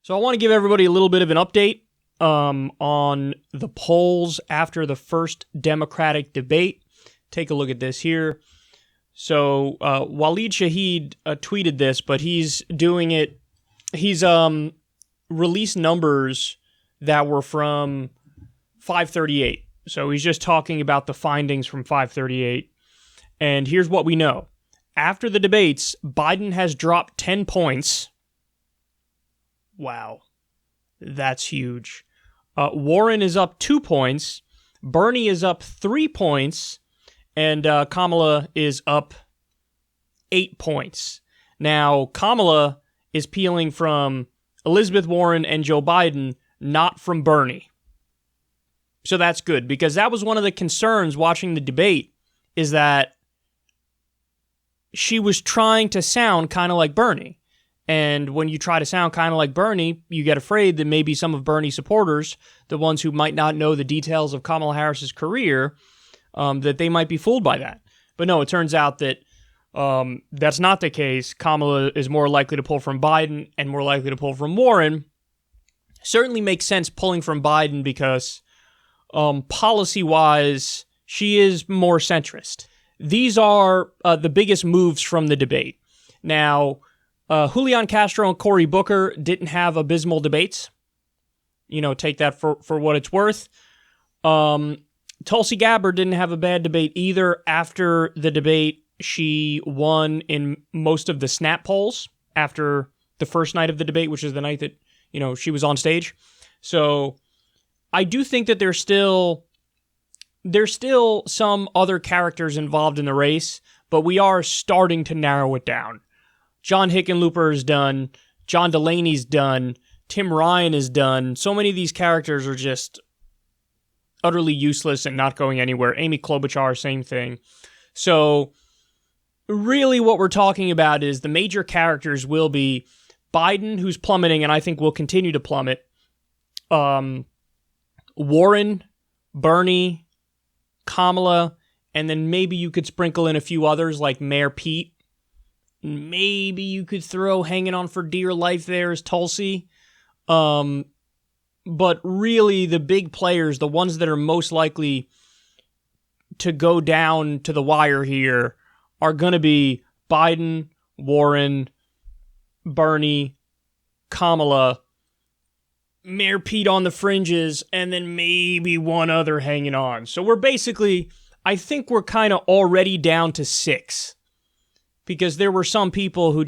So I want to give everybody a little bit of an update on the polls after the first Democratic debate. Take a look at this here. So Waleed Shahid tweeted this, but he's doing it. He's released numbers that were from 538. So he's just talking about the findings from 538. And here's what we know. After the debates, Biden has dropped 10 points. Wow. That's huge. Warren is up 2 points. Bernie is up 3 points. And Kamala is up 8 points. Now, Kamala is peeling from Elizabeth Warren and Joe Biden, not from Bernie. So that's good, because that was one of the concerns watching the debate, is that she was trying to sound kind of like Bernie. And when you try to sound kind of like Bernie, you get afraid that maybe some of Bernie's supporters, the ones who might not know the details of Kamala Harris's career, that they might be fooled by that. But no, it turns out that that's not the case. Kamala is more likely to pull from Biden and more likely to pull from Warren. Certainly makes sense pulling from Biden because policy-wise, she is more centrist. These are the biggest moves from the debate. Now, Julian Castro and Cory Booker didn't have abysmal debates. Take that for what it's worth. Tulsi Gabbard didn't have a bad debate either. After the debate, she won in most of the snap polls after the first night of the debate, which is the night that, she was on stage. So I do think that there's still some other characters involved in the race, but we are starting to narrow it down. John Hickenlooper is done. John Delaney's done. Tim Ryan is done. So many of these characters are just utterly useless and not going anywhere. Amy Klobuchar, same thing. So really what we're talking about is the major characters will be Biden, who's plummeting, and I think will continue to plummet. Warren, Bernie, Kamala, and then maybe you could sprinkle in a few others like Mayor Pete. Maybe you could throw hanging on for dear life there as Tulsi. But really the big players, the ones that are most likely to go down to the wire here, are going to be Biden, Warren, Bernie, Kamala, Mayor Pete on the fringes, and then maybe one other hanging on. So we're basically, I think we're kind of already down to 6. Because there were some people who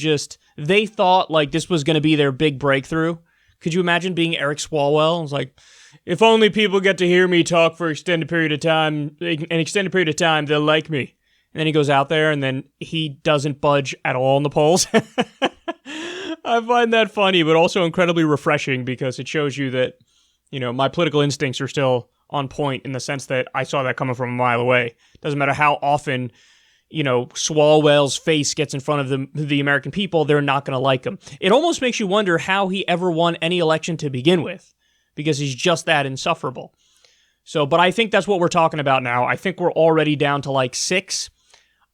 they thought like this was going to be their big breakthrough. Could you imagine being Eric Swalwell? It was like, if only people get to hear me talk for an extended period of time, they'll like me. And then he goes out there and then he doesn't budge at all in the polls. I find that funny, but also incredibly refreshing because it shows you that, my political instincts are still on point in the sense that I saw that coming from a mile away. Doesn't matter how often, Swalwell's face gets in front of the American people, they're not going to like him. It almost makes you wonder how he ever won any election to begin with, because he's just that insufferable. So, but I think that's what we're talking about now. I think we're already down to like 6.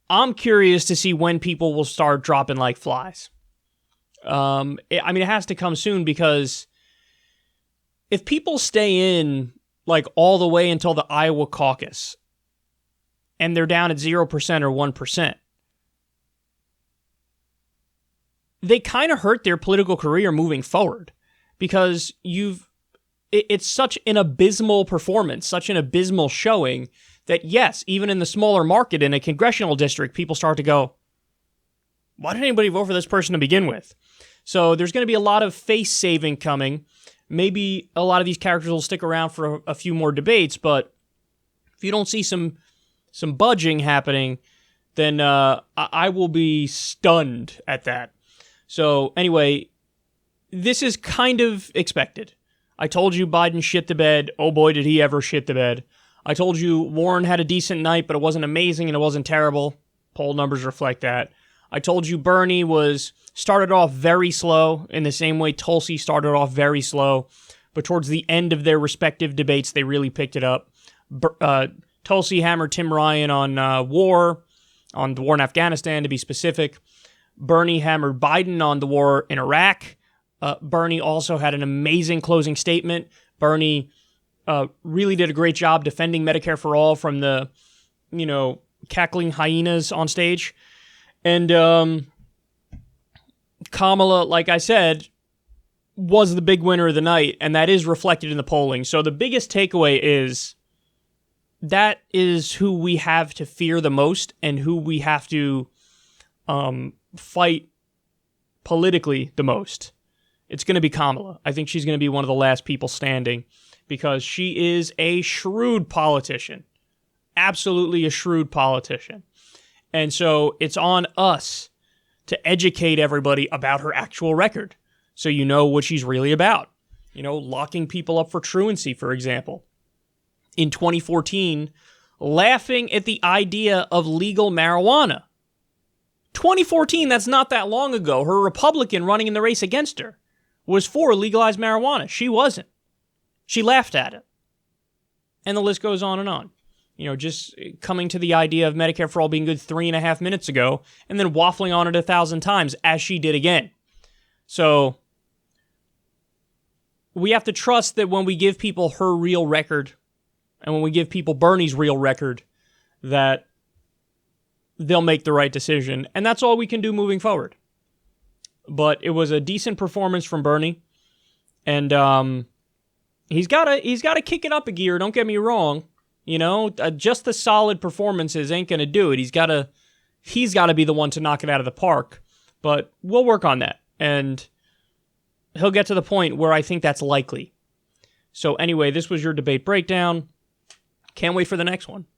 I'm curious to see when people will start dropping like flies. It has to come soon, because if people stay in like all the way until the Iowa caucus, and they're down at 0% or 1%, they kind of hurt their political career moving forward, because it's such an abysmal performance, such an abysmal showing that, yes, even in the smaller market in a congressional district, people start to go, why did anybody vote for this person to begin with? So there's going to be a lot of face saving coming. Maybe a lot of these characters will stick around for a few more debates, but if you don't see some budging happening, then I will be stunned at that. So anyway, this is kind of expected. I told you Biden shit the bed. Oh boy, did he ever shit the bed. I told you Warren had a decent night, but it wasn't amazing and it wasn't terrible. Poll numbers reflect that. I told you Bernie started off very slow in the same way Tulsi started off very slow, but towards the end of their respective debates, they really picked it up. Tulsi hammered Tim Ryan on the war in Afghanistan, to be specific. Bernie hammered Biden on the war in Iraq. Bernie also had an amazing closing statement. Bernie really did a great job defending Medicare for All from the, cackling hyenas on stage. And Kamala, like I said, was the big winner of the night, and that is reflected in the polling. So the biggest takeaway is that is who we have to fear the most and who we have to fight politically the most. It's going to be Kamala. I think she's going to be one of the last people standing because she is a shrewd politician. Absolutely a shrewd politician. And so it's on us to educate everybody about her actual record so you know what she's really about. Locking people up for truancy, for example. In 2014, laughing at the idea of legal marijuana. 2014, that's not that long ago. Her Republican running in the race against her was for legalized marijuana. She wasn't. She laughed at it. And the list goes on and on. Just coming to the idea of Medicare for All being good 3.5 minutes ago and then waffling on it 1,000 times as she did again. So we have to trust that when we give people her real record and when we give people Bernie's real record, that they'll make the right decision. And that's all we can do moving forward. But it was a decent performance from Bernie. And he's got to kick it up a gear, don't get me wrong. Just the solid performances ain't going to do it. He's got to be the one to knock it out of the park. But we'll work on that. And he'll get to the point where I think that's likely. So anyway, this was your debate breakdown. Can't wait for the next one.